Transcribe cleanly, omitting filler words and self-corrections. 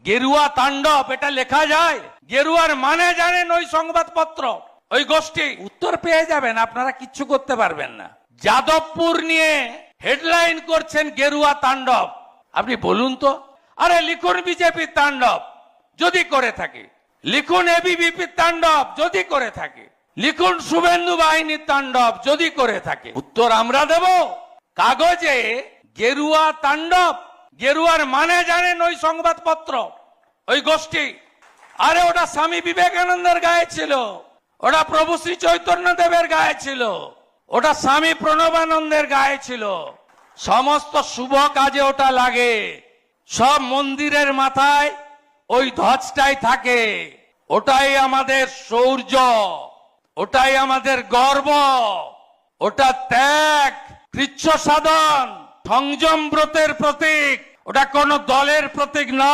গেরুয়া তাণ্ডব এটা লেখা যায়? গেরুয়ার মানে জানেন ওই সংবাদপত্র, ওই গোষ্ঠী? উত্তর পেয়ে যাবেন, আপনারা কিচ্ছু করতে পারবেন না। যাদবপুর নিয়ে হেডলাইন করছেন গেরুয়া তাণ্ডব। আপনি বলুন তো, আরে লিখুন বিজেপির তাণ্ডব যদি করে থাকে, লিখুন এবিভিপির তাণ্ডব যদি করে থাকে, লিখুন শুভেন্দু বাহিনীর তাণ্ডব যদি করে থাকে। উত্তর আমরা দেব কাগজে। গেরুয়া তাণ্ডব, গেরুয়ার মানে জানেন ওই সংবাদপত্র, ওই গোষ্ঠী? আরে ওটা স্বামী বিবেকানন্দের গায়ে ছিল, ওটা প্রভু শ্রী চৈতন্য দেবের গায়ে ছিল, ওটা স্বামী প্রণবানন্দের গায়ে ছিল। সমস্ত শুভ কাজে ওটা লাগে। সব মন্দিরের মাথায় ওই ধ্বজটাই থাকে। ওটাই আমাদের শৌর্য, ওটাই আমাদের গর্ব, ওটা ত্যাগ, কৃচ্ছ সাধন, সংযম ব্রতের প্রতীক। ওটা কোন দলের প্রতীক নয়।